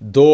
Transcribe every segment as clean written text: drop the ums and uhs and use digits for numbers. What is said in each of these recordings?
2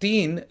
3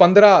15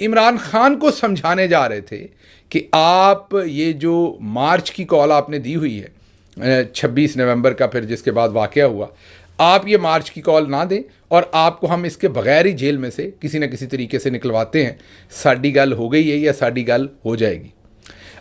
عمران خان کو سمجھانے جا رہے تھے کہ آپ یہ جو مارچ کی کال آپ نے دی ہوئی ہے 26 نومبر کا، پھر جس کے بعد واقعہ ہوا، آپ یہ مارچ کی کال نہ دیں اور آپ کو ہم اس کے بغیر ہی جیل میں سے کسی نہ کسی طریقے سے نکلواتے ہیں، ساڈی گل ہو گئی ہے یا ساڈی گل ہو جائے گی۔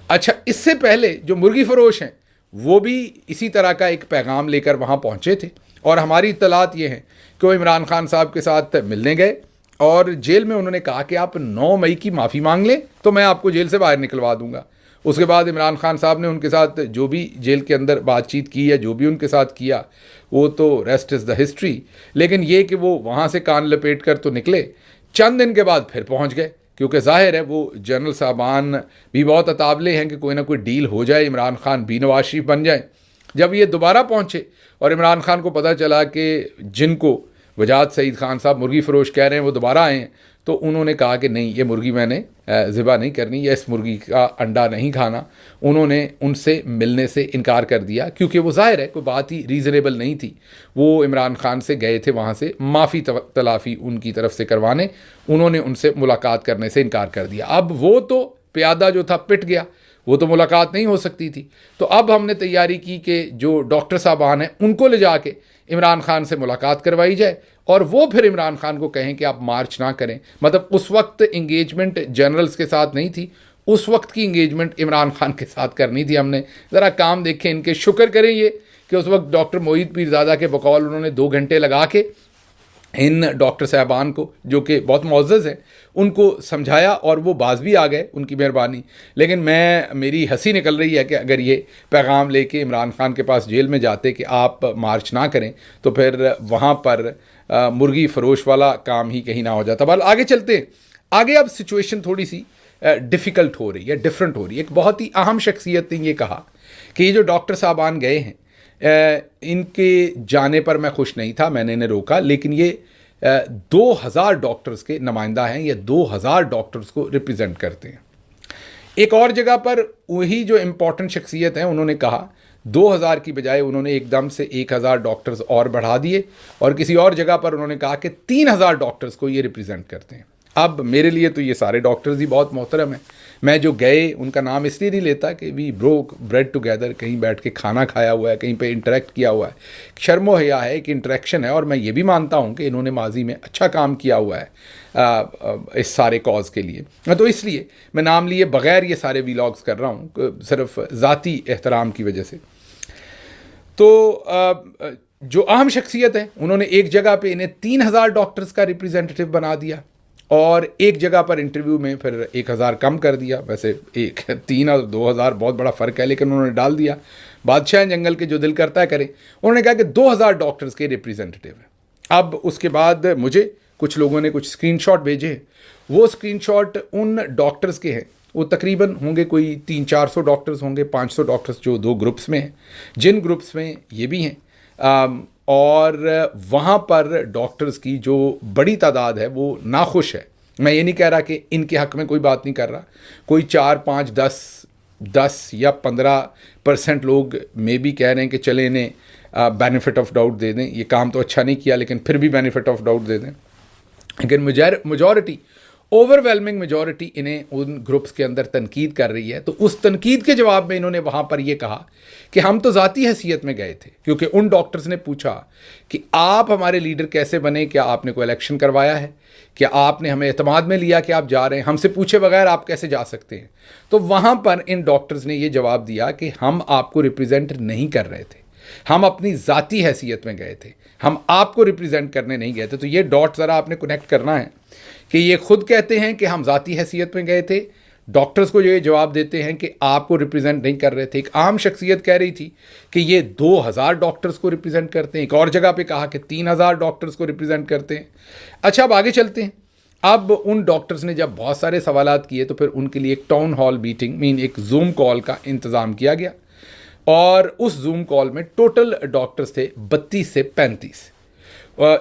اچھا، اس سے پہلے جو مرغی فروش ہیں وہ بھی اسی طرح کا ایک پیغام لے کر وہاں پہنچے تھے، اور ہماری اطلاعات یہ ہیں کہ وہ عمران خان صاحب کے ساتھ ملنے گئے اور جیل میں انہوں نے کہا کہ آپ 9 مئی کی معافی مانگ لیں تو میں آپ کو جیل سے باہر نکلوا دوں گا۔ اس کے بعد عمران خان صاحب نے ان کے ساتھ جو بھی جیل کے اندر بات چیت کی ہے، جو بھی ان کے ساتھ کیا، وہ تو ریسٹ از دا ہسٹری۔ لیکن یہ کہ وہ وہاں سے کان لپیٹ کر تو نکلے، چند دن کے بعد پھر پہنچ گئے، کیونکہ ظاہر ہے وہ جنرل صاحبان بھی بہت اتابلے ہیں کہ کوئی نہ کوئی ڈیل ہو جائے، عمران خان بھی نواز شریف بن جائیں۔ جب یہ دوبارہ پہنچے اور عمران خان کو پتہ چلا کہ جن کو وجاہت سعید خان صاحب مرغی فروش کہہ رہے ہیں وہ دوبارہ آئے ہیں، تو انہوں نے کہا کہ نہیں، یہ مرغی میں نے ذبح نہیں کرنی، یا اس مرغی کا انڈا نہیں کھانا۔ انہوں نے ان سے ملنے سے انکار کر دیا، کیونکہ وہ ظاہر ہے کوئی بات ہی ریزنیبل نہیں تھی۔ وہ عمران خان سے گئے تھے وہاں سے معافی تلافی ان کی طرف سے کروانے، انہوں نے ان سے ملاقات کرنے سے انکار کر دیا۔ اب وہ تو پیادہ جو تھا پٹ گیا، وہ تو ملاقات نہیں ہو سکتی تھی۔ تو اب ہم نے تیاری کی کہ جو ڈاکٹر صاحبان ہیں ان کو لے جا کے عمران خان سے ملاقات کروائی جائے، اور وہ پھر عمران خان کو کہیں کہ آپ مارچ نہ کریں۔ مطلب اس وقت انگیجمنٹ جنرلز کے ساتھ نہیں تھی، اس وقت کی انگیجمنٹ عمران خان کے ساتھ کرنی تھی ہم نے۔ ذرا کام دیکھیں ان کے، شکر کریں یہ کہ اس وقت ڈاکٹر معید پیرزادہ کے بقول انہوں نے 2 گھنٹے لگا کے ان ڈاکٹر صاحبان کو، جو کہ بہت معزز ہیں، ان کو سمجھایا، اور وہ باز بھی آ گئے، ان کی مہربانی۔ لیکن میری ہنسی نکل رہی ہے کہ اگر یہ پیغام لے کے عمران خان کے پاس جیل میں جاتے کہ آپ مارچ نہ کریں، تو پھر وہاں پر مرغی فروش والا کام ہی کہیں نہ ہو جاتا۔ بل آگے چلتے ہیں، آگے اب سچویشن تھوڑی سی ڈیفیکلٹ ہو رہی ہے، ڈفرینٹ ہو رہی ہے۔ ایک بہت ہی اہم شخصیت نے یہ کہا کہ یہ جو ڈاکٹر صاحبان گئے ہیں، ان کے جانے پر میں خوش نہیں تھا، میں نے انہیں روکا، لیکن یہ 2000 ڈاکٹرز کے نمائندہ ہیں، یہ 2000 ڈاکٹرز کو ریپرزینٹ کرتے ہیں۔ ایک اور جگہ پر وہی جو امپورٹنٹ شخصیت ہیں انہوں نے کہا 2000 کی بجائے انہوں نے ایک دم سے 1000 ڈاکٹرز اور بڑھا دیے، اور کسی اور جگہ پر انہوں نے کہا کہ 3000 ڈاکٹرز کو یہ ریپرزینٹ کرتے ہیں۔ اب میرے لیے تو یہ سارے ڈاکٹرز ہی بہت محترم ہیں، میں جو گئے ان کا نام اس لیے نہیں لیتا کہ وی بروک بریڈ ٹوگیدر، کہیں بیٹھ کے کھانا کھایا ہوا ہے، کہیں پہ انٹریکٹ کیا ہوا ہے، شرم و حیا ہے، ایک انٹریکشن ہے، اور میں یہ بھی مانتا ہوں کہ انہوں نے ماضی میں اچھا کام کیا ہوا ہے اس سارے کاز کے لیے۔ تو اس لیے میں نام لیے بغیر یہ سارے ویلاگز کر رہا ہوں، صرف ذاتی احترام کی وجہ سے۔ تو جو اہم شخصیت ہے انہوں نے ایک جگہ پہ انہیں 3000 ڈاکٹرز کا ریپریزنٹیٹو بنا دیا، اور ایک جگہ پر انٹرویو میں پھر 1000 کم کر دیا۔ ویسے 3 اور 2000 بہت بڑا فرق ہے، لیکن انہوں نے ڈال دیا۔ بادشاہ جنگل کے جو دل کرتا ہے کریں، انہوں نے کہا کہ 2000 ڈاکٹرز کے ریپریزنٹیٹو ہیں۔ اب اس کے بعد مجھے کچھ لوگوں نے کچھ اسکرین شاٹ بھیجے ہیں، وہ اسکرین شاٹ ان ڈاکٹرز کے ہیں، وہ تقریباً ہوں گے کوئی 300-400 ڈاکٹرز ہوں گے، 500 ڈاکٹرز جو 2 گروپس میں ہیں، جن گروپس میں یہ بھی ہیں، اور وہاں پر ڈاکٹرز کی جو بڑی تعداد ہے وہ ناخوش ہے۔ میں یہ نہیں کہہ رہا کہ ان کے حق میں کوئی بات نہیں کر رہا، کوئی 4 5 10 یا 15% لوگ میں بھی کہہ رہے ہیں کہ چلیں انہیں بینیفٹ آف ڈاؤٹ دے دیں، یہ کام تو اچھا نہیں کیا لیکن پھر بھی بینیفٹ آف ڈاؤٹ دے دیں، لیکن میجورٹی، اوور ویلمنگ میجورٹی انہیں ان گروپس کے اندر تنقید کر رہی ہے۔ تو اس تنقید کے جواب میں انہوں نے وہاں پر یہ کہا کہ ہم تو ذاتی حیثیت میں گئے تھے، کیونکہ ان ڈاکٹرز نے پوچھا کہ آپ ہمارے لیڈر کیسے بنے، کیا آپ نے کوئی الیکشن کروایا ہے، کیا آپ نے ہمیں اعتماد میں لیا کہ آپ جا رہے ہیں، ہم سے پوچھے بغیر آپ کیسے جا سکتے ہیں۔ تو وہاں پر ان ڈاکٹرز نے یہ جواب دیا کہ ہم آپ کو ریپرزینٹ نہیں کر رہے تھے، ہم اپنی ذاتی حیثیت میں گئے تھے، ہم آپ کو ریپرزینٹ کرنے نہیں گئے تھے۔ تو یہ ڈاٹ ذرا آپ نے کنیکٹ کرنا ہے کہ یہ خود کہتے ہیں کہ ہم ذاتی حیثیت میں گئے تھے، ڈاکٹرز کو یہ جواب دیتے ہیں کہ آپ کو ریپرزینٹ نہیں کر رہے تھے۔ ایک عام شخصیت کہہ رہی تھی کہ یہ 2000 ڈاکٹرز کو ریپرزینٹ کرتے ہیں، ایک اور جگہ پہ کہا کہ 3000 ڈاکٹرز کو ریپرزینٹ کرتے ہیں۔ اچھا، اب آگے چلتے ہیں۔ اب ان ڈاکٹرز نے جب بہت سارے سوالات کیے تو پھر ان کے لیے ایک ٹاؤن ہال میٹنگ ایک زوم کال کا انتظام کیا گیا، اور اس زوم کال میں ٹوٹل ڈاکٹرز تھے 32 سے 35۔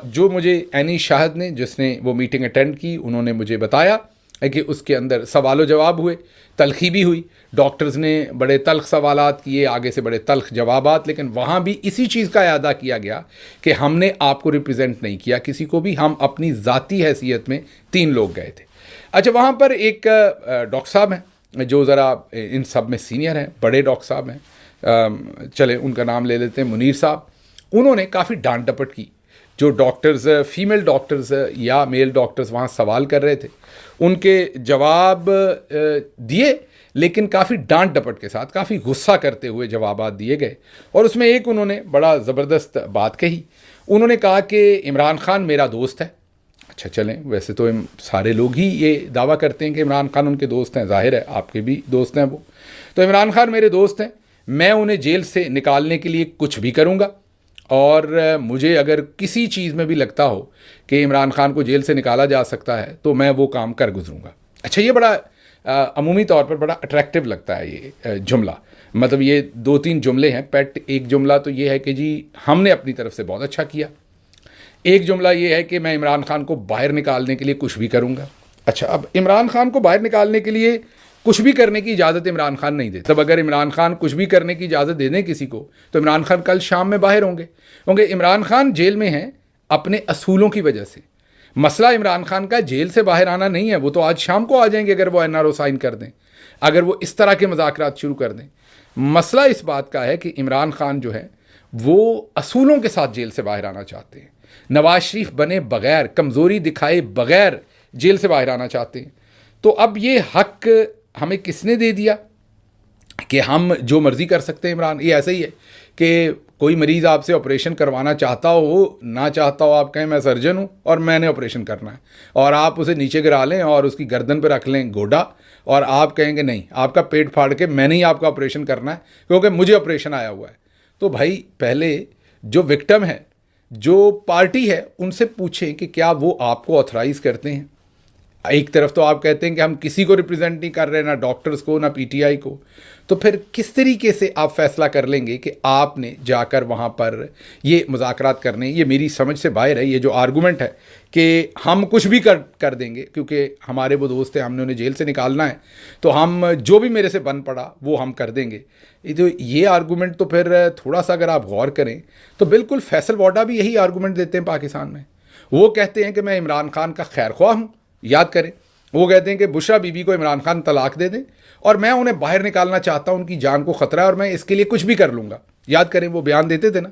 جو مجھے اینی شاہد نے، جس نے وہ میٹنگ اٹینڈ کی، انہوں نے مجھے بتایا کہ اس کے اندر سوال و جواب ہوئے، تلخی بھی ہوئی، ڈاکٹرز نے بڑے تلخ سوالات کیے، آگے سے بڑے تلخ جوابات، لیکن وہاں بھی اسی چیز کا اعادہ کیا گیا کہ ہم نے آپ کو ریپرزینٹ نہیں کیا کسی کو بھی، ہم اپنی ذاتی حیثیت میں 3 لوگ گئے تھے۔ اچھا وہاں پر ایک ڈاکٹر صاحب ہیں جو ذرا ان سب میں سینئر ہیں, بڑے ڈاکٹر صاحب ہیں, چلیں ان کا نام لے لیتے ہیں, منیر صاحب. انہوں نے کافی ڈانٹ ڈپٹ کی. جو ڈاکٹرز, فیمیل ڈاکٹرز یا میل ڈاکٹرز وہاں سوال کر رہے تھے, ان کے جواب دیے, لیکن کافی ڈانٹ ڈپٹ کے ساتھ, کافی غصہ کرتے ہوئے جوابات دیے گئے. اور اس میں ایک انہوں نے بڑا زبردست بات کہی. انہوں نے کہا کہ عمران خان میرا دوست ہے. اچھا چلیں, ویسے تو سارے لوگ ہی یہ دعویٰ کرتے ہیں کہ عمران خان ان کے دوست ہیں, ظاہر ہے آپ کے بھی دوست ہیں وہ. تو عمران خان میرے دوست ہیں, میں انہیں جیل سے نکالنے کے لیے کچھ بھی کروں گا, اور مجھے اگر کسی چیز میں بھی لگتا ہو کہ عمران خان کو جیل سے نکالا جا سکتا ہے تو میں وہ کام کر گزروں گا. اچھا یہ بڑا عمومی طور پر بڑا اٹریکٹیو لگتا ہے یہ جملہ. مطلب یہ 2-3 جملے ہیں پیٹ. ایک جملہ تو یہ ہے کہ جی ہم نے اپنی طرف سے بہت اچھا کیا. ایک جملہ یہ ہے کہ میں عمران خان کو باہر نکالنے کے لیے کچھ بھی کروں گا. اچھا اب عمران خان کو باہر نکالنے کے لیے کچھ بھی کرنے کی اجازت عمران خان نہیں دیتے. تب اگر عمران خان کچھ بھی کرنے کی اجازت دے دیں کسی کو تو عمران خان کل شام میں باہر ہوں گے, کیونکہ عمران خان جیل میں ہیں اپنے اصولوں کی وجہ سے. مسئلہ عمران خان کا جیل سے باہر آنا نہیں ہے, وہ تو آج شام کو آ جائیں گے اگر وہ NRO سائن کر دیں, اگر وہ اس طرح کے مذاکرات شروع کر دیں. مسئلہ اس بات کا ہے کہ عمران خان جو ہے وہ اصولوں کے ساتھ جیل سے باہر آنا چاہتے ہیں. نواز شریف بنے بغیر, کمزوری دکھائے بغیر جیل سے باہر آنا چاہتے ہیں. تو اب یہ حق ہمیں کس نے دے دیا کہ ہم جو مرضی کر سکتے ہیں عمران. یہ ایسا ہی ہے کہ کوئی مریض آپ سے آپریشن کروانا چاہتا ہو, نہ چاہتا ہو, آپ کہیں میں سرجن ہوں اور میں نے آپریشن کرنا ہے, اور آپ اسے نیچے گرا لیں اور اس کی گردن پہ رکھ لیں گوڈا, اور آپ کہیں گے نہیں آپ کا پیٹ پھاڑ کے میں نے ہی آپ کا آپریشن کرنا ہے کیونکہ مجھے آپریشن آیا ہوا ہے. تو بھائی پہلے جو وکٹم ہے, جو پارٹی ہے, ان سے پوچھیں کہ کیا وہ آپ کو آتھرائز کرتے ہیں. ایک طرف تو آپ کہتے ہیں کہ ہم کسی کو ریپرزینٹ نہیں کر رہے, نہ ڈاکٹرز کو نہ PTI کو, تو پھر کس طریقے سے آپ فیصلہ کر لیں گے کہ آپ نے جا کر وہاں پر یہ مذاکرات کرنے. یہ میری سمجھ سے باہر ہے یہ جو آرگومنٹ ہے کہ ہم کچھ بھی کر دیں گے کیونکہ ہمارے وہ دوست ہیں, ہم نے انہیں جیل سے نکالنا ہے تو ہم جو بھی میرے سے بن پڑا وہ ہم کر دیں گے. تو یہ آرگومنٹ تو پھر تھوڑا سا اگر آپ غور کریں تو بالکل فیصل واڈا بھی یہی آرگومنٹ دیتے ہیں پاکستان میں. وہ کہتے ہیں کہ میں عمران خان کا خیر خواہ ہوں. یاد کریں وہ کہتے ہیں کہ بشرا بی بی کو عمران خان طلاق دے دیں اور میں انہیں باہر نکالنا چاہتا ہوں, ان کی جان کو خطرہ ہے اور میں اس کے لیے کچھ بھی کر لوں گا. یاد کریں وہ بیان دیتے تھے نا.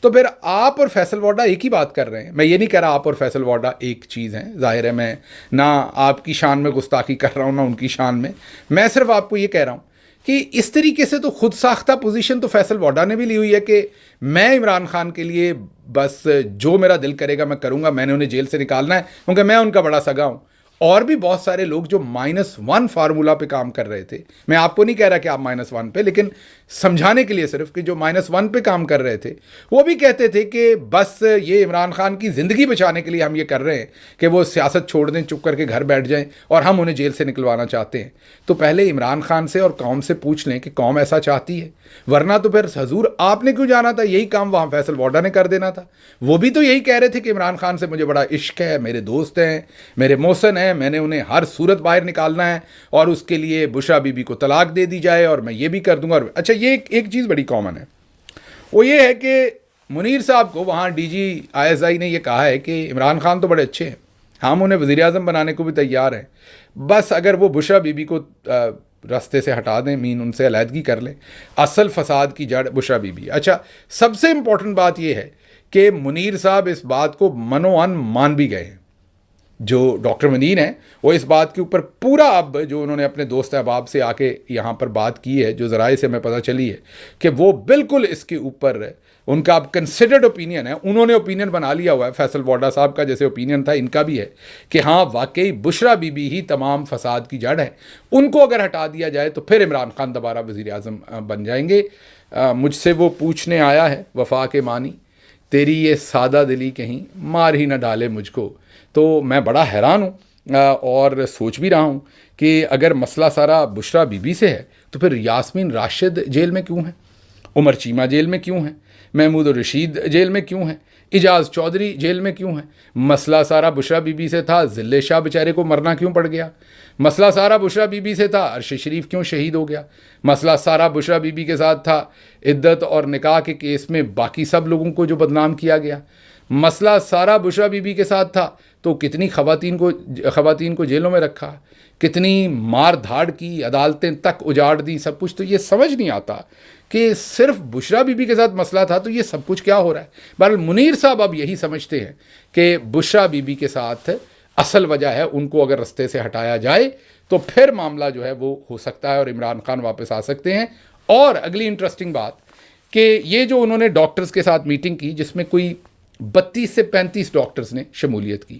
تو پھر آپ اور فیصل واڈا ایک ہی بات کر رہے ہیں. میں یہ نہیں کہہ رہا آپ اور فیصل واڈا ایک چیز ہیں, ظاہر ہے میں نہ آپ کی شان میں گستاخی کر رہا ہوں نہ ان کی شان میں. میں صرف آپ کو یہ کہہ رہا ہوں کہ اس طریقے سے تو خود ساختہ پوزیشن تو فیصل واڈا نے بھی لی ہوئی ہے کہ میں عمران خان کے لیے بس جو میرا دل کرے گا میں کروں گا, میں نے انہیں جیل سے نکالنا ہے کیونکہ میں ان کا بڑا سگا ہوں. اور بھی بہت سارے لوگ جو -1 فارمولا پہ کام کر رہے تھے, میں آپ کو نہیں کہہ رہا کہ آپ -1 پہ, لیکن سمجھانے کے لیے صرف کہ جو -1 پہ کام کر رہے تھے وہ بھی کہتے تھے کہ بس یہ عمران خان کی زندگی بچانے کے لیے ہم یہ کر رہے ہیں کہ وہ سیاست چھوڑ دیں, چپ کر کے گھر بیٹھ جائیں, اور ہم انہیں جیل سے نکلوانا چاہتے ہیں. تو پہلے عمران خان سے اور قوم سے پوچھ لیں کہ قوم ایسا چاہتی ہے, ورنہ تو پھر حضور آپ نے کیوں جانا تھا. یہی کام وہاں فیصل واڈا نے کر دینا تھا. وہ بھی تو یہی کہہ رہے تھے کہ عمران خان سے مجھے بڑا عشق ہے, میرے دوست ہیں, میرے محسن ہیں, میں نے انہیں ہر صورت باہر نکالنا ہے اور اس کے لیے بشرا بی بی کو طلاق دے دی جائے اور میں یہ بھی کر دوں گا. اچھا یہ ایک چیز بڑی کامن ہے, وہ یہ ہے کہ منیر صاحب کو وہاں DG ISI نے یہ کہا ہے کہ عمران خان تو بڑے اچھے ہیں, ہم انہیں وزیر اعظم بنانے کو بھی تیار ہیں, بس اگر وہ بشرا بی بی کو راستے سے ہٹا دیں, ان سے علیحدگی کر لیں. اصل فساد کی جڑ بشرا بی بی. اچھا سب سے امپورٹنٹ بات یہ ہے کہ منیر صاحب اس بات کو منوان مان بھی گئے ہیں. جو ڈاکٹر منیر ہیں وہ اس بات کے اوپر پورا, اب جو انہوں نے اپنے دوست احباب سے آ کے یہاں پر بات کی ہے, جو ذرائع سے ہمیں پتہ چلی ہے کہ وہ بالکل اس کے اوپر ان کا اب کنسیڈرڈ اوپینین ہے. انہوں نے اوپینین بنا لیا ہوا ہے, فیصل واڈا صاحب کا جیسے اوپینین تھا ان کا بھی ہے کہ ہاں واقعی بشرا بی بی ہی تمام فساد کی جڑ ہے. ان کو اگر ہٹا دیا جائے تو پھر عمران خان دوبارہ وزیر اعظم بن جائیں گے. مجھ سے وہ پوچھنے آیا ہے وفا کے معنی, تیری یہ سادہ دلی کہیں مار ہی نہ ڈالے مجھ کو. تو میں بڑا حیران ہوں اور سوچ بھی رہا ہوں کہ اگر مسئلہ سارا بشرا بی بی سے ہے تو پھر یاسمین راشد جیل میں کیوں ہیں, عمر چیمہ جیل میں کیوں ہیں, محمود الرشید جیل میں کیوں ہیں, اعجاز چودھری جیل میں کیوں ہیں. مسئلہ سارا بشرا بی بی سے تھا, ذلِ شاہ بیچارے کو مرنا کیوں پڑ گیا. مسئلہ سارا بشرا بی بی سے تھا, عرش شریف کیوں شہید ہو گیا. مسئلہ سارا بشرا بی بی کے ساتھ تھا, عدت اور نکاح کے کیس میں باقی سب لوگوں کو جو بدنام کیا گیا. مسئلہ سارا بشرا بی بی کے ساتھ تھا تو کتنی خواتین کو جیلوں میں رکھا، کتنی مار دھاڑ کی، عدالتیں تک اجاڑ دی، سب کچھ. تو یہ سمجھ نہیں آتا کہ صرف بشرا بی بی کے ساتھ مسئلہ تھا تو یہ سب کچھ کیا ہو رہا ہے. بہرحال منیر صاحب اب یہی سمجھتے ہیں کہ بشرا بی بی کے ساتھ اصل وجہ ہے، ان کو اگر رستے سے ہٹایا جائے تو پھر معاملہ جو ہے وہ ہو سکتا ہے اور عمران خان واپس آ سکتے ہیں. اور اگلی انٹرسٹنگ بات کہ یہ جو انہوں نے ڈاکٹرز کے ساتھ میٹنگ کی جس میں کوئی 32 سے 35 ڈاکٹرز نے شمولیت کی،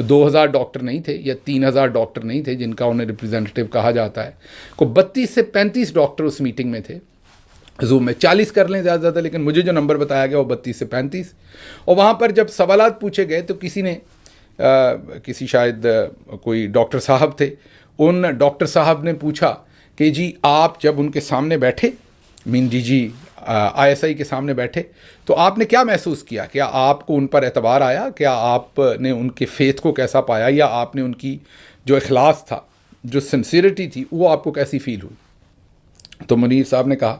2000 ڈاکٹر نہیں تھے یا 3000 ڈاکٹر نہیں تھے جن کا انہیں ریپرزینٹیو کہا جاتا ہے، کو 32 سے 35 ڈاکٹر اس میٹنگ میں تھے. زوم میں 40 کر لیں زیادہ، لیکن مجھے جو نمبر بتایا گیا وہ 32 سے 35. اور وہاں پر جب سوالات پوچھے گئے تو کسی شاید کوئی ڈاکٹر صاحب تھے، ان ڈاکٹر صاحب نے پوچھا کہ جی آپ جب ان کے سامنے بیٹھے، ڈی جی ISI کے سامنے بیٹھے، تو آپ نے کیا محسوس کیا؟ کیا آپ کو ان پر اعتبار آیا؟ کیا آپ نے ان کے فیتھ کو کیسا پایا؟ یا آپ نے ان کی جو اخلاص تھا، جو سنسیریٹی تھی، وہ آپ کو کیسی فیل ہوئی؟ تو منیر صاحب نے کہا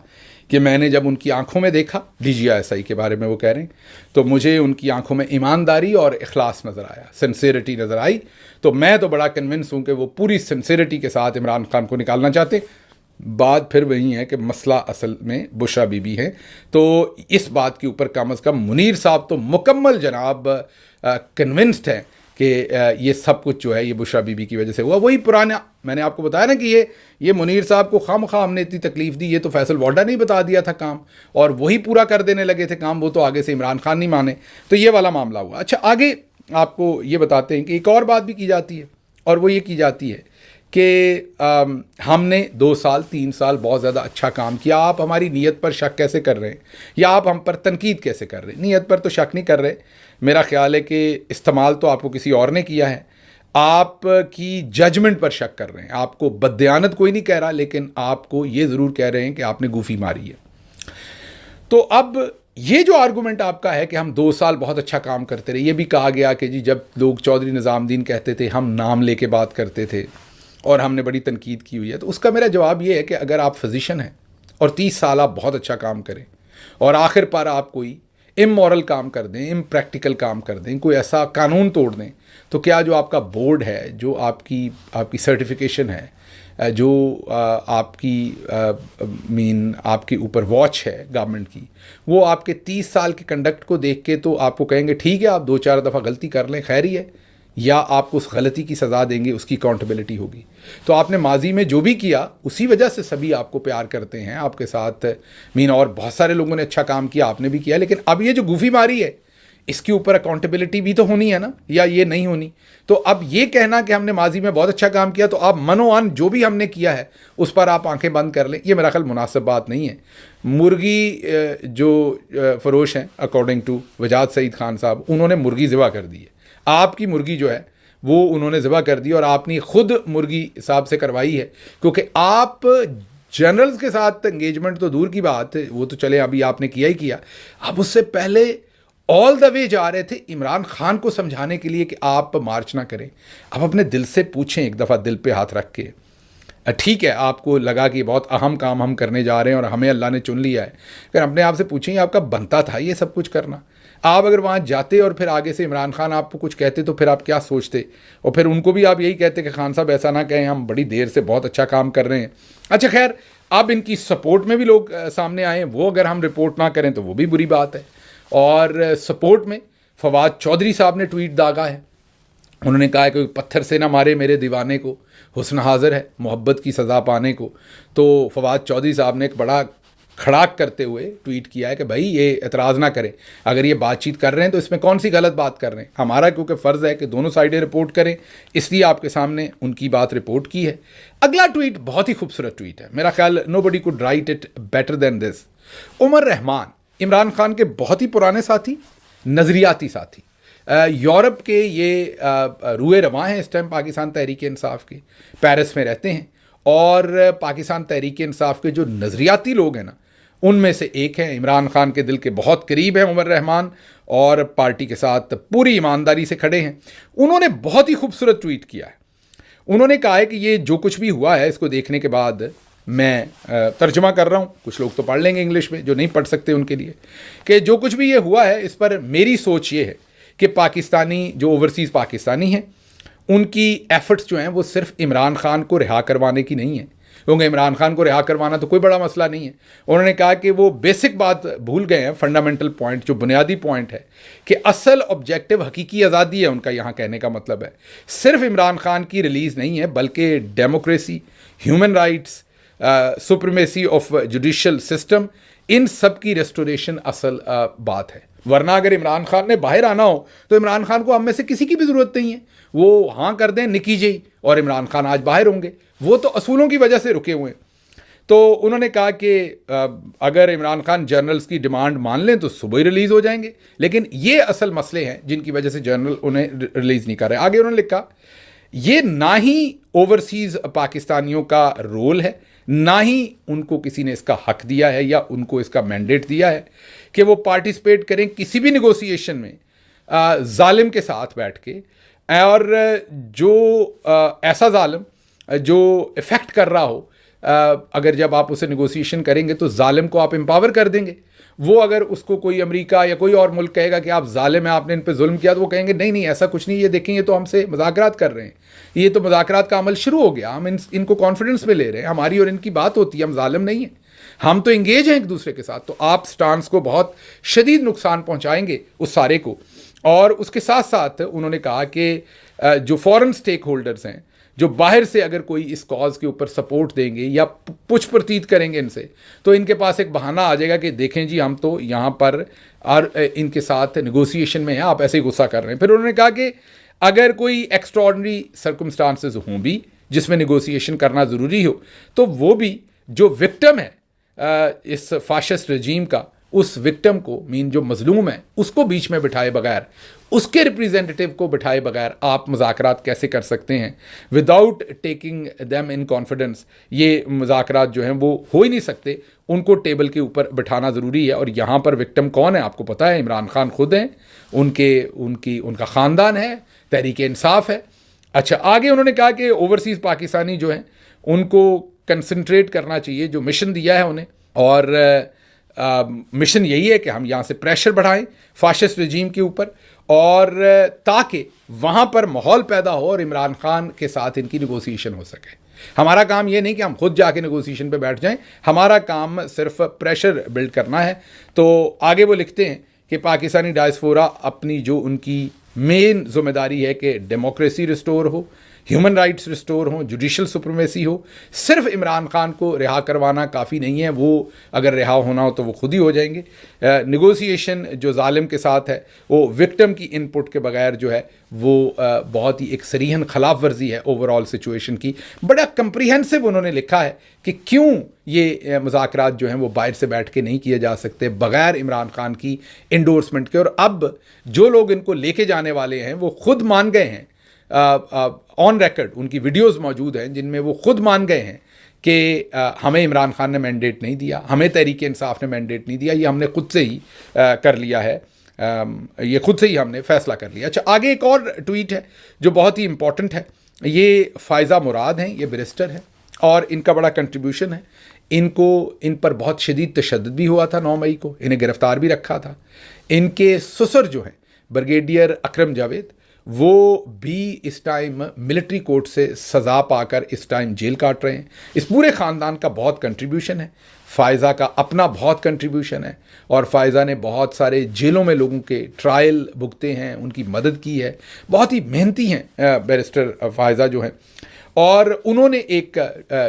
کہ میں نے جب ان کی آنکھوں میں دیکھا، DGI کے بارے میں وہ کہہ رہے ہیں، تو مجھے ان کی آنکھوں میں ایمانداری اور اخلاص نظر آیا، سنسیریٹی نظر آئی. تو میں تو بڑا کنونس ہوں کہ وہ پوری سنسیریٹی کے ساتھ عمران خان کو نکالنا چاہتے. بات پھر وہی ہے کہ مسئلہ اصل میں بشرا بی بی ہے. تو اس بات کے اوپر کم از کم منیر صاحب تو مکمل جناب کنونسڈ ہیں کہ یہ سب کچھ جو ہے یہ بشرا بی بی کی وجہ سے ہوا. وہی پرانا میں نے آپ کو بتایا نا کہ یہ منیر صاحب کو خواہ ہم نے اتنی تکلیف دی، یہ تو فیصل واڈا نے ہی بتا دیا تھا کام اور وہی پورا کر دینے لگے تھے کام، وہ تو آگے سے عمران خان نہیں مانے. تو یہ والا معاملہ ہوا. اچھا آگے آپ کو یہ بتاتے ہیں کہ ایک اور بات بھی کی جاتی ہے، اور وہ یہ کی جاتی ہے کہ ہم نے 2 سال 3 سال بہت زیادہ اچھا کام کیا، آپ ہماری نیت پر شک کیسے کر رہے ہیں یا آپ ہم پر تنقید کیسے کر رہے ہیں؟ نیت پر تو شک نہیں کر رہے، میرا خیال ہے کہ استعمال تو آپ کو کسی اور نے کیا ہے. آپ کی ججمنٹ پر شک کر رہے ہیں. آپ کو بددیانت کوئی نہیں کہہ رہا، لیکن آپ کو یہ ضرور کہہ رہے ہیں کہ آپ نے گوفی ماری ہے. تو اب یہ جو آرگومنٹ آپ کا ہے کہ ہم 2 سال بہت اچھا کام کرتے رہے، یہ بھی کہا گیا کہ جی جب لوگ چودھری نظام الدین کہتے تھے ہم نام لے کے بات کرتے تھے اور ہم نے بڑی تنقید کی ہوئی ہے. تو اس کا میرا جواب یہ ہے کہ اگر آپ فزیشین ہیں اور 30 سال آپ بہت اچھا کام کریں اور آخر پر آپ کوئی امورل کام کر دیں، امپریکٹیکل کام کر دیں، کوئی ایسا قانون توڑ دیں، تو کیا جو آپ کا بورڈ ہے، جو آپ کی سرٹیفیکیشن ہے، جو آپ کی آپ کے اوپر واچ ہے گورنمنٹ کی، وہ آپ کے 30 سال کے کنڈکٹ کو دیکھ کے تو آپ کو کہیں گے ٹھیک ہے آپ 2-4 دفعہ غلطی کر لیں خیر ہی ہے، یا آپ کو اس غلطی کی سزا دیں گے، اس کی اکاؤنٹیبلٹی ہوگی. تو آپ نے ماضی میں جو بھی کیا اسی وجہ سے سبھی آپ کو پیار کرتے ہیں، آپ کے ساتھ اور بہت سارے لوگوں نے اچھا کام کیا، آپ نے بھی کیا. لیکن اب یہ جو گوفی ماری ہے اس کے اوپر اکاؤنٹیبلٹی بھی تو ہونی ہے نا، یا یہ نہیں ہونی؟ تو اب یہ کہنا کہ ہم نے ماضی میں بہت اچھا کام کیا تو آپ منوان جو بھی ہم نے کیا ہے اس پر آپ آنکھیں بند کر لیں، یہ میرا خیال مناسب بات نہیں ہے. مرغی جو فروش ہیں اکارڈنگ ٹو وجاد سعید خان صاحب، انہوں نے مرغی ذبح کر دی ہے. آپ کی مرغی جو ہے وہ انہوں نے ذبح کر دی اور آپ نے خود مرغی صاحب سے کروائی ہے، کیونکہ آپ جنرلز کے ساتھ انگیجمنٹ تو دور کی بات ہے، وہ تو چلے ابھی آپ نے کیا ہی کیا. اب اس سے پہلے آل دا وے جا رہے تھے عمران خان کو سمجھانے کے لیے کہ آپ مارچ نہ کریں. اب اپنے دل سے پوچھیں ایک دفعہ، دل پہ ہاتھ رکھ کے، ٹھیک ہے آپ کو لگا کہ بہت اہم کام ہم کرنے جا رہے ہیں اور ہمیں اللہ نے چن لیا ہے، اگر اپنے آپ سے پوچھیں آپ کا بنتا تھا یہ سب کچھ کرنا؟ آپ اگر وہاں جاتے اور پھر آگے سے عمران خان آپ کو کچھ کہتے تو پھر آپ کیا سوچتے؟ اور پھر ان کو بھی آپ یہی کہتے کہ خان صاحب ایسا نہ کہیں، ہم بڑی دیر سے بہت اچھا کام کر رہے ہیں. اچھا خیر، اب ان کی سپورٹ میں بھی لوگ سامنے آئے ہیں، وہ اگر ہم رپورٹ نہ کریں تو وہ بھی بری بات ہے. اور سپورٹ میں فواد چودھری صاحب نے ٹویٹ داغا ہے، انہوں نے کہا ہے کہ پتھر سے نہ مارے میرے دیوانے کو، حسن حاضر ہے محبت کی سزا پانے کو. تو فواد چودھری صاحب نے ایک بڑا کھڑاک کرتے ہوئے ٹویٹ کیا ہے کہ بھائی یہ اعتراض نہ کریں، اگر یہ بات چیت کر رہے ہیں تو اس میں کون سی غلط بات کر رہے ہیں؟ ہمارا کیونکہ فرض ہے کہ دونوں سائڈیں رپورٹ کریں، اس لیے آپ کے سامنے ان کی بات رپورٹ کی ہے. اگلا ٹویٹ بہت ہی خوبصورت ٹویٹ ہے، میرا خیال nobody could write it better than this. عمر رحمان عمران خان کے بہت ہی پرانے ساتھی، نظریاتی ساتھی، یورپ کے یہ روئے رواں ہیں اس ٹائم پاکستان تحریک انصاف کے، پیرس میں رہتے ہیں، اور پاکستان تحریک انصاف کے جو نظریاتی لوگ ہیں نا ان میں سے ایک ہیں. عمران خان کے دل کے بہت قریب ہیں عمر رحمان، اور پارٹی کے ساتھ پوری ایمانداری سے کھڑے ہیں. انہوں نے بہت ہی خوبصورت ٹویٹ کیا ہے. انہوں نے کہا ہے کہ یہ جو کچھ بھی ہوا ہے اس کو دیکھنے کے بعد میں ترجمہ کر رہا ہوں، کچھ لوگ تو پڑھ لیں گے انگلش میں، جو نہیں پڑھ سکتے ان کے لیے، کہ جو کچھ بھی یہ ہوا ہے اس پر میری سوچ یہ ہے کہ پاکستانی جو اوورسیز پاکستانی ہیں ان کی ایفرٹس جو ہیں وہ صرف عمران خان کو رہا کروانے کی نہیں ہیں، کیونکہ عمران خان کو رہا کروانا تو کوئی بڑا مسئلہ نہیں ہے. انہوں نے کہا کہ وہ بیسک بات بھول گئے ہیں، فنڈامنٹل پوائنٹ جو بنیادی پوائنٹ ہے کہ اصل آبجیکٹو حقیقی آزادی ہے. ان کا یہاں کہنے کا مطلب ہے صرف عمران خان کی ریلیز نہیں ہے، بلکہ democracy, human rights, supremacy of judicial system, ان سب کی ریسٹوریشن اصل بات ہے. ورنہ اگر عمران خان نے باہر آنا ہو تو عمران خان کو ہم میں سے کسی کی بھی ضرورت نہیں ہے، وہ ہاں کر دیں نکی جی اور عمران خان آج باہر ہوں گے. وہ تو اصولوں کی وجہ سے رکے ہوئے ہیں. تو انہوں نے کہا کہ اگر عمران خان جرنلز کی ڈیمانڈ مان لیں تو صبح ہی ریلیز ہو جائیں گے، لیکن یہ اصل مسئلے ہیں جن کی وجہ سے جرنل انہیں ریلیز نہیں کر رہے. آگے انہوں نے لکھا یہ نہ ہی اوورسیز پاکستانیوں کا رول ہے، نہ ہی ان کو کسی نے اس کا حق دیا ہے یا ان کو اس کا مینڈیٹ دیا ہے کہ وہ پارٹیسپیٹ کریں کسی بھی نیگوسیشن میں ظالم کے ساتھ بیٹھ کے. اور جو ایسا ظالم جو افیکٹ کر رہا ہو، اگر جب آپ اسے نیگوسیشن کریں گے تو ظالم کو آپ امپاور کر دیں گے. وہ اگر اس کو کوئی امریکہ یا کوئی اور ملک کہے گا کہ آپ ظالم ہیں، آپ نے ان پہ ظلم کیا، تو وہ کہیں گے نہیں ایسا کچھ نہیں، یہ دیکھیں یہ تو ہم سے مذاکرات کر رہے ہیں، یہ تو مذاکرات کا عمل شروع ہو گیا، ہم ان کو کانفیڈنس میں لے رہے ہیں، ہماری اور ان کی بات ہوتی ہے، ہم ظالم نہیں ہیں، ہم تو انگیج ہیں ایک دوسرے کے ساتھ. تو آپ سٹانس کو بہت شدید نقصان پہنچائیں گے اس سارے کو. اور اس کے ساتھ ساتھ انہوں نے کہا کہ جو فورن سٹیک ہولڈرز ہیں، جو باہر سے اگر کوئی اس کاز کے اوپر سپورٹ دیں گے یا پوچھ پرتیت کریں گے ان سے، تو ان کے پاس ایک بہانہ آ جائے گا کہ دیکھیں جی ہم تو یہاں پر اور ان کے ساتھ نیگوسیشن میں ہیں، آپ ایسے ہی غصہ کر رہے ہیں. پھر انہوں نے کہا کہ اگر کوئی ایکسٹراڈنری سرکمسٹانسز ہوں بھی جس میں نیگوسیشن کرنا ضروری ہو، تو وہ بھی جو وکٹم ہے اس فاشسٹ رجیم کا، اس وکٹم کو جو مظلوم ہے اس کو بیچ میں بٹھائے بغیر، اس کے ریپریزنٹیٹیو کو بٹھائے بغیر آپ مذاکرات کیسے کر سکتے ہیں without taking them in confidence. یہ مذاکرات جو ہیں وہ ہو ہی نہیں سکتے، ان کو ٹیبل کے اوپر بٹھانا ضروری ہے. اور یہاں پر وکٹم کون ہے آپ کو پتہ ہے، عمران خان خود ہیں، ان کا خاندان ہے، تحریک انصاف ہے. اچھا آگے انہوں نے کہا کہ اوورسیز پاکستانی جو ہیں ان کو کنسنٹریٹ کرنا چاہیے جو مشن دیا ہے انہیں، اور مشن یہی ہے کہ ہم یہاں سے پریشر بڑھائیں فاشسٹ رجیم کے اوپر، اور تاکہ وہاں پر ماحول پیدا ہو اور عمران خان کے ساتھ ان کی نیگوسیشن ہو سکے. ہمارا کام یہ نہیں کہ ہم خود جا کے نیگوسیشن پہ بیٹھ جائیں، ہمارا کام صرف پریشر بلڈ کرنا ہے. تو آگے وہ لکھتے ہیں کہ پاکستانی ڈائسپورا اپنی جو ان کی مین ذمہ داری ہے کہ ڈیموکریسی ریسٹور ہو، ہیومن رائٹس ریسٹور ہوں، جوڈیشل سپریمیسی ہو. صرف عمران خان کو رہا کروانا کافی نہیں ہے، وہ اگر رہا ہونا ہو تو وہ خود ہی ہو جائیں گے. نیگوسیشن جو ظالم کے ساتھ ہے وہ وکٹم کی ان پٹ کے بغیر جو ہے وہ بہت ہی ایک صریحاً خلاف ورزی ہے اوور آل سچویشن کی. بڑا کمپریہنسو انہوں نے لکھا ہے کہ کیوں یہ مذاکرات جو ہیں وہ باہر سے بیٹھ کے نہیں کیے جا سکتے بغیر عمران خان کی انڈورسمنٹ کے. اور اب جو لوگ ان کو لے کے جانے والے ہیں وہ خود مان گئے ہیں، آن ریکرڈ ان کی ویڈیوز موجود ہیں جن میں وہ خود مان گئے ہیں کہ ہمیں عمران خان نے مینڈیٹ نہیں دیا، ہمیں تحریک انصاف نے مینڈیٹ نہیں دیا، یہ ہم نے خود سے ہی کر لیا ہے، یہ خود سے ہی ہم نے فیصلہ کر لیا. اچھا آگے ایک اور ٹویٹ ہے جو بہت ہی امپورٹنٹ ہے. یہ فائزہ مراد ہیں، یہ بیرسٹر ہے اور ان کا بڑا کنٹریبیوشن ہے. ان پر بہت شدید تشدد بھی ہوا تھا 9 مئی کو، انہیں گرفتار بھی رکھا تھا. ان کے سسر جو ہیں بریگیڈیئر اکرم جاوید، وہ بھی اس ٹائم ملٹری کورٹ سے سزا پا کر اس ٹائم جیل کاٹ رہے ہیں. اس پورے خاندان کا بہت کنٹریبیوشن ہے، فائزہ کا اپنا بہت کنٹریبیوشن ہے، اور فائزہ نے بہت سارے جیلوں میں لوگوں کے ٹرائل بھگتے ہیں، ان کی مدد کی ہے. بہت ہی محنتی ہیں بیرسٹر فائزہ جو ہیں. اور انہوں نے ایک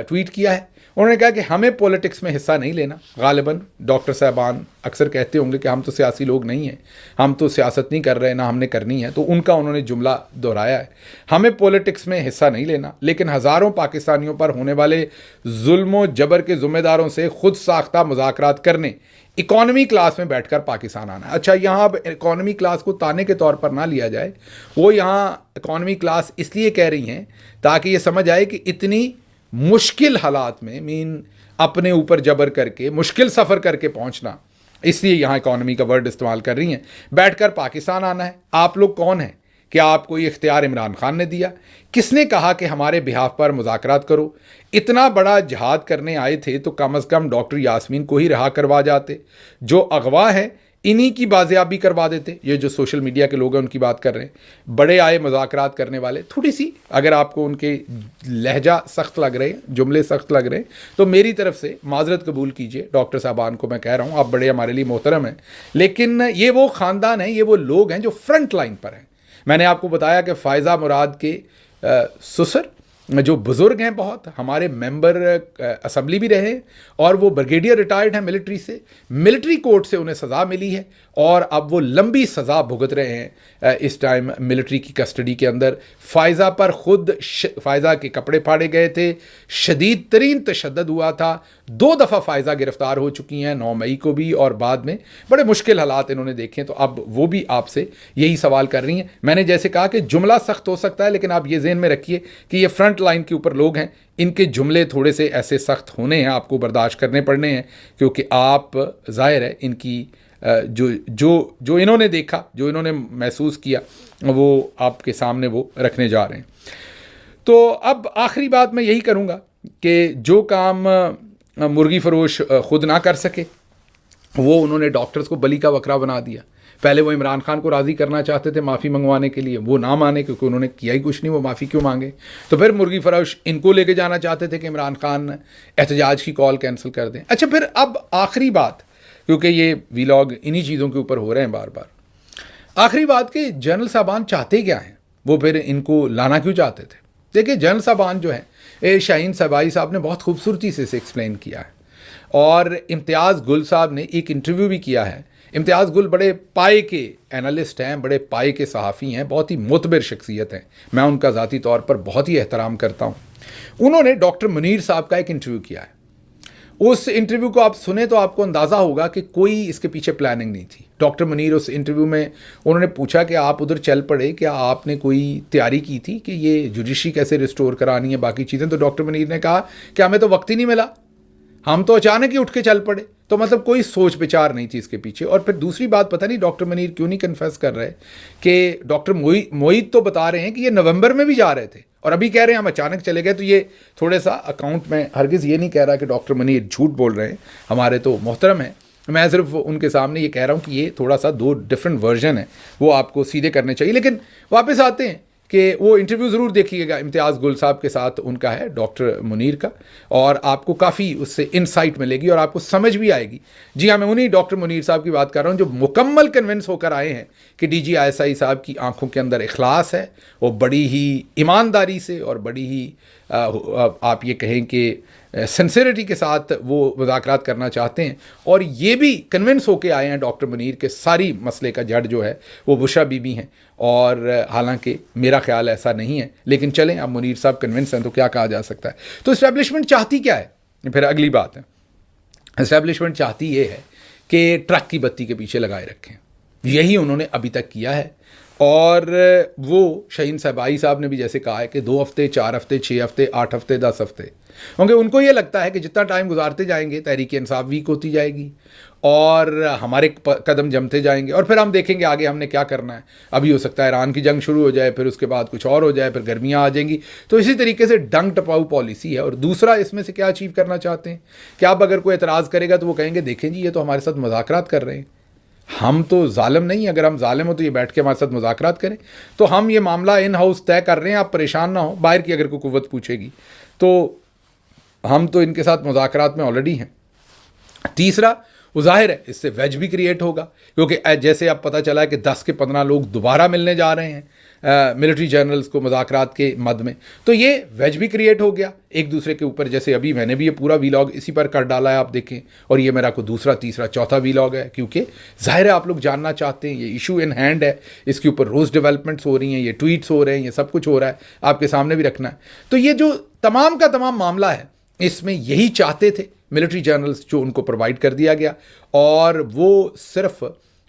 ٹویٹ کیا ہے، انہوں نے کہا کہ ہمیں پولیٹکس میں حصہ نہیں لینا. غالباً ڈاکٹر صاحبان اکثر کہتے ہوں گے کہ ہم تو سیاسی لوگ نہیں ہیں، ہم تو سیاست نہیں کر رہے، نہ ہم نے کرنی ہے. تو ان کا انہوں نے جملہ دہرایا ہے، ہمیں پولیٹکس میں حصہ نہیں لینا، لیکن ہزاروں پاکستانیوں پر ہونے والے ظلم و جبر کے ذمہ داروں سے خود ساختہ مذاکرات کرنے، اکانومی کلاس میں بیٹھ کر پاکستان آنا. اچھا یہاں اب اکانومی کلاس کو تانے کے طور پر نہ لیا جائے، وہ یہاں اکانومی کلاس اس لیے کہہ رہی ہیں تاکہ یہ سمجھ آئے کہ اتنی مشکل حالات میں اپنے اوپر جبر کر کے مشکل سفر کر کے پہنچنا، اس لیے یہاں اکانومی کا ورڈ استعمال کر رہی ہیں. بیٹھ کر پاکستان آنا ہے. آپ لوگ کون ہیں؟ کیا آپ کو یہ اختیار عمران خان نے دیا؟ کس نے کہا کہ ہمارے بہاف پر مذاکرات کرو؟ اتنا بڑا جہاد کرنے آئے تھے تو کم از کم ڈاکٹر یاسمین کو ہی رہا کروا جاتے. جو اغوا ہیں انہی کی بازیابی کروا دیتے. یہ جو سوشل میڈیا کے لوگ ہیں ان کی بات کر رہے ہیں, بڑے آئے مذاکرات کرنے والے, تھوڑی سی اگر آپ کو ان کے لہجہ سخت لگ رہے ہیں, جملے سخت لگ رہے ہیں, تو میری طرف سے معذرت قبول کیجئے. ڈاکٹر صاحبان کو میں کہہ رہا ہوں آپ بڑے ہمارے لیے محترم ہیں, لیکن یہ وہ خاندان ہیں, یہ وہ لوگ ہیں جو فرنٹ لائن پر ہیں. میں نے آپ کو بتایا کہ فائزہ مراد کے سسر جو بزرگ ہیں, بہت ہمارے ممبر اسمبلی بھی رہے, اور وہ بریگیڈیئر ریٹائرڈ ہیں ملٹری سے. ملٹری کورٹ سے انہیں سزا ملی ہے اور اب وہ لمبی سزا بھگت رہے ہیں اس ٹائم ملٹری کی کسٹڈی کے اندر. فائزہ پر خود فائزہ کے کپڑے پھاڑے گئے تھے, شدید ترین تشدد ہوا تھا. 2 دفعہ فائزہ گرفتار ہو چکی ہیں, 9 مئی کو بھی, اور بعد میں بڑے مشکل حالات انہوں نے دیکھے. تو اب وہ بھی آپ سے یہی سوال کر رہی ہیں. میں نے جیسے کہا کہ جملہ سخت ہو سکتا ہے, لیکن آپ یہ ذہن میں رکھیے کہ یہ فرنٹ لائن کے اوپر لوگ ہیں, ان کے جملے تھوڑے سے ایسے سخت ہونے ہیں, آپ کو برداشت کرنے پڑنے ہیں, کیونکہ آپ ظاہر ہے ان کی جو انہوں نے دیکھا, جو انہوں نے محسوس کیا, وہ آپ کے سامنے وہ رکھنے جا رہے ہیں. تو اب آخری بات میں یہی کروں گا کہ جو کام مرغی فروش خود نہ کر سکے, وہ انہوں نے ڈاکٹرز کو بلی کا بکرا بنا دیا. پہلے وہ عمران خان کو راضی کرنا چاہتے تھے معافی منگوانے کے لیے, وہ نہ مانے کیونکہ انہوں نے کیا ہی کچھ نہیں, وہ معافی کیوں مانگے. تو پھر مرغی فروش ان کو لے کے جانا چاہتے تھے کہ عمران خان احتجاج کی کال کینسل کر دیں. اچھا, پھر اب آخری بات, کیونکہ یہ ویلاگ انہی چیزوں کے اوپر ہو رہے ہیں بار بار, آخری بات کہ جنرل صاحبان چاہتے کیا ہیں, وہ پھر ان کو لانا کیوں چاہتے تھے. دیکھیں جنرل صاحبان جو ہیں, شاہین صبائی صاحب نے بہت خوبصورتی سے اسے ایکسپلین کیا ہے, اور امتیاز گل صاحب نے ایک انٹرویو بھی کیا ہے. امتیاز گل بڑے پائے کے اینالسٹ ہیں, بڑے پائے کے صحافی ہیں, بہت ہی معتبر شخصیت ہیں, میں ان کا ذاتی طور پر بہت ہی احترام کرتا ہوں. انہوں نے ڈاکٹر منیر صاحب کا ایک انٹرویو کیا ہے. اس انٹرویو کو آپ سنیں تو آپ کو اندازہ ہوگا کہ کوئی اس کے پیچھے پلاننگ نہیں تھی. ڈاکٹر منیر اس انٹرویو میں انہوں نے پوچھا کہ آپ ادھر چل پڑے, کیا آپ نے کوئی تیاری کی تھی کہ یہ جوڈیشری کیسے ریسٹور کرانی ہے, باقی چیزیں. تو ڈاکٹر منیر نے کہا کہ ہمیں تو وقت ہی نہیں ملا, ہم تو اچانک ہی اٹھ کے چل پڑے. تو مطلب کوئی سوچ بچار نہیں تھی اس کے پیچھے. اور پھر دوسری بات, پتہ نہیں ڈاکٹر منیر کیوں نہیں کنفیس کر رہے کہ ڈاکٹر معید تو بتا رہے ہیں کہ یہ نومبر میں بھی جا رہے تھے, اور ابھی کہہ رہے ہیں ہم اچانک چلے گئے. تو یہ تھوڑے سا اکاؤنٹ میں ہرگز یہ نہیں کہہ رہا کہ ڈاکٹر منیر جھوٹ بول رہے ہیں, ہمارے تو محترم ہیں. میں صرف ان کے سامنے یہ کہہ رہا ہوں کہ یہ تھوڑا سا 2 ڈفرینٹ ورژن ہیں, وہ آپ کو سیدھے کرنے چاہیے. لیکن واپس آتے ہیں کہ وہ انٹرویو ضرور دیکھیے گا, امتیاز گل صاحب کے ساتھ ان کا ہے ڈاکٹر منیر کا, اور آپ کو کافی اس سے انسائٹ ملے گی اور آپ کو سمجھ بھی آئے گی. جی ہاں, میں انہی ڈاکٹر منیر صاحب کی بات کر رہا ہوں جو مکمل کنونس ہو کر آئے ہیں کہ D G I S I صاحب کی آنکھوں کے اندر اخلاص ہے, وہ بڑی ہی ایمانداری سے اور بڑی ہی آپ یہ کہیں کہ سنسیریٹی کے ساتھ وہ مذاکرات کرنا چاہتے ہیں, اور یہ بھی کنونس ہو کے آئے ہیں ڈاکٹر منیر کے ساری مسئلے کا جڑ جو ہے وہ بشرا بی بی ہیں. اور حالانکہ میرا خیال ایسا نہیں ہے, لیکن چلیں اب منیر صاحب کنونس ہیں تو کیا کہا جا سکتا ہے. تو اسٹیبلشمنٹ چاہتی کیا ہے, پھر اگلی بات ہے. اسٹیبلشمنٹ چاہتی یہ ہے کہ ٹرک کی بتی کے پیچھے لگائے رکھیں, یہی انہوں نے ابھی تک کیا ہے. اور وہ شاہین صبائی صاحب نے بھی جیسے کہا ہے کہ 2 ہفتے 4 ہفتے 6 ہفتے 8 ہفتے 10 ہفتے, کیونکہ ان کو یہ لگتا ہے کہ جتنا ٹائم گزارتے جائیں گے تحریک انصاف ویک ہوتی جائے گی اور ہمارے قدم جمتے جائیں گے, اور پھر ہم دیکھیں گے آگے ہم نے کیا کرنا ہے. ابھی ہو سکتا ہے ایران کی جنگ شروع ہو جائے, پھر اس کے بعد کچھ اور ہو جائے, پھر گرمیاں آ جائیں گی. تو اسی طریقے سے ڈنگ ٹپاؤ پالیسی ہے. اور دوسرا اس میں سے کیا اچیو کرنا چاہتے ہیں کہ اب اگر کوئی اعتراض کرے گا تو وہ کہیں گے دیکھیں جی یہ تو ہمارے ساتھ مذاکرات کر رہے ہیں, ہم تو ظالم نہیں, اگر ہم ظالم ہو تو یہ بیٹھ کے ہمارے ساتھ مذاکرات کریں. تو ہم یہ معاملہ ان ہاؤس طے کر رہے ہیں, آپ پریشان نہ ہو. باہر کی اگر کوئی قوت پوچھے گی تو ہم تو ان کے ساتھ مذاکرات میں آلریڈی ہیں. تیسرا, وہ ظاہر ہے اس سے ویج بھی کریٹ ہوگا, کیونکہ جیسے اب پتہ چلا ہے کہ 10 کے 15 لوگ دوبارہ ملنے جا رہے ہیں ملٹری جنرلز کو مذاکرات کے مد میں, تو یہ ویج بھی کریٹ ہو گیا ایک دوسرے کے اوپر. جیسے ابھی میں نے بھی یہ پورا ویلاگ اسی پر کر ڈالا ہے, آپ دیکھیں, اور یہ میرا کو دوسرا تیسرا چوتھا ویلاگ ہے, کیونکہ ظاہر ہے آپ لوگ جاننا چاہتے ہیں, یہ ایشو ان ہینڈ ہے, اس کے اوپر روز ڈیولپمنٹس ہو رہی ہیں, یہ ٹویٹس ہو رہے ہیں, یہ سب کچھ ہو رہا ہے, آپ کے سامنے بھی رکھنا ہے. تو یہ جو تمام کا تمام معاملہ ہے, اس میں یہی چاہتے تھے ملٹری جنرلز, جو ان کو پرووائڈ کر دیا گیا, اور وہ صرف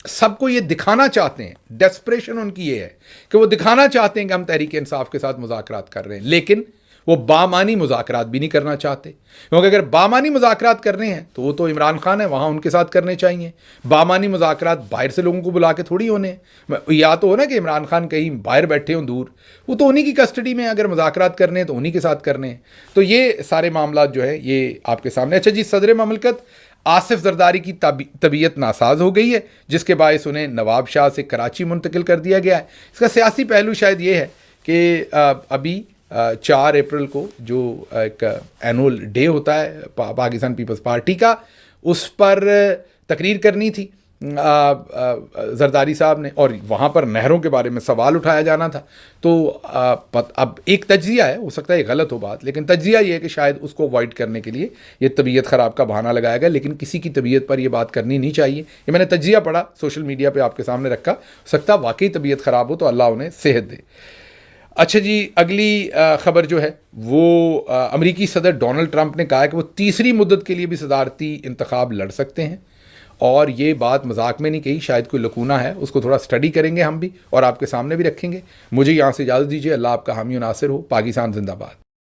سب کو یہ دکھانا چاہتے ہیں, ڈیسپریشن ان کی یہ ہے کہ وہ دکھانا چاہتے ہیں کہ ہم تحریک انصاف کے ساتھ مذاکرات کر رہے ہیں, لیکن وہ بامانی مذاکرات بھی نہیں کرنا چاہتے. کیونکہ اگر بامانی مذاکرات کرنے ہیں تو وہ تو عمران خان ہے, وہاں ان کے ساتھ کرنے چاہیے. بامانی مذاکرات باہر سے لوگوں کو بلا کے تھوڑی ہونے ہیں. یا تو ہو نا کہ عمران خان کہیں باہر بیٹھے ہوں دور, وہ تو انہی کی کسٹڈی میں, اگر مذاکرات کرنے ہیں تو انہی کے ساتھ کرنے ہیں. تو یہ سارے معاملات جو ہے یہ آپ کے سامنے. اچھا جی, صدر مملکت آصف زرداری کی طبیعت ناساز ہو گئی ہے، جس کے باعث انہیں نواب شاہ سے کراچی منتقل کر دیا گیا ہے۔ اس کا سیاسی پہلو شاید یہ ہے کہ ابھی 4 اپریل کو جو ایک اینول ڈے ہوتا ہے پاکستان پیپلز پارٹی کا، اس پر تقریر کرنی تھی زرداری صاحب نے، اور وہاں پر نہروں کے بارے میں سوال اٹھایا جانا تھا۔ تو اب ایک تجزیہ ہے، ہو سکتا ہے یہ غلط ہو بات، لیکن تجزیہ یہ ہے کہ شاید اس کو اوائڈ کرنے کے لیے یہ طبیعت خراب کا بہانہ لگایا گیا، لیکن کسی کی طبیعت پر یہ بات کرنی نہیں چاہیے۔ یہ میں نے تجزیہ پڑھا، سوشل میڈیا پہ آپ کے سامنے رکھا، ہو سکتا ہے واقعی طبیعت خراب ہو تو اللہ انہیں صحت دے۔ اچھا جی، اگلی خبر جو ہے وہ امریکی صدر ڈونلڈ ٹرمپ نے کہا ہے کہ وہ تیسری مدت کے لیے بھی صدارتی انتخاب لڑ سکتے ہیں، اور یہ بات مذاق میں نہیں کہی، شاید کوئی لکونہ ہے، اس کو تھوڑا سٹڈی کریں گے ہم بھی اور آپ کے سامنے بھی رکھیں گے۔ مجھے یہاں سے اجازت دیجیے، اللہ آپ کا حامی و ناصر ہو۔ پاکستان زندہ باد۔